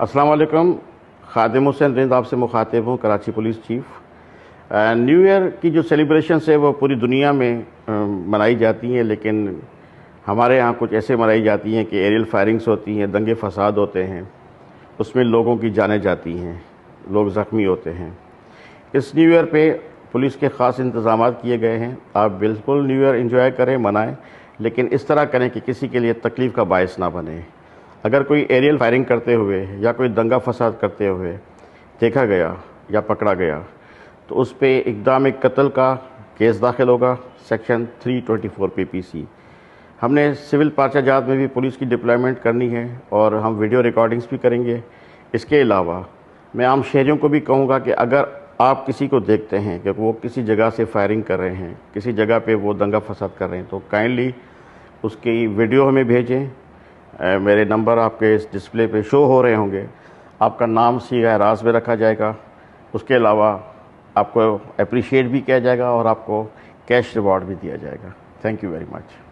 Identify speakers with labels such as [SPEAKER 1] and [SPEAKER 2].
[SPEAKER 1] अस्सलाम वालेकुम। खादिम हुसैन रिंद आपसे मुखातिब हूँ, Karachi police chief. New year की जो सेलिब्रेशंस है वो पूरी दुनिया में मनाई जाती हैं, लेकिन हमारे यहाँ कुछ ऐसे मनाई जाती हैं कि एरियल फायरिंग्स होती हैं, दंगे फसाद होते हैं, उसमें लोगों की जानें जाती हैं, लोग ज़ख्मी होते हैं। इस न्यू ईयर पे पुलिस के ख़ास इंतज़ाम किए गए हैं। आप बिल्कुल न्यू ईयर एंजॉय करें, मनाएं, लेकिन इस तरह करें कि किसी के लिए तकलीफ़ का बायस ना बने। अगर कोई एरियल फायरिंग करते हुए या कोई दंगा फसाद करते हुए देखा गया या पकड़ा गया तो उस पे इक़दाम कत्ल का केस दाखिल होगा, सेक्शन 324 PPC। हमने सिविल पर्चा में भी पुलिस की डिप्लॉयमेंट करनी है और हम वीडियो रिकॉर्डिंग्स भी करेंगे। इसके अलावा मैं आम शहरियों को भी कहूँगा कि अगर आप किसी को देखते हैं कि वो किसी जगह से फायरिंग कर रहे हैं, किसी जगह पे वो दंगा फसाद कर रहे हैं, तो काइंडली उसकी वीडियो हमें भेजें। मेरे नंबर आपके इस डिस्प्ले पे शो हो रहे होंगे। आपका नाम सीगा राज में रखा जाएगा। उसके अलावा आपको अप्रिशिएट भी किया जाएगा और आपको कैश रिवॉर्ड भी दिया जाएगा। Thank you very much.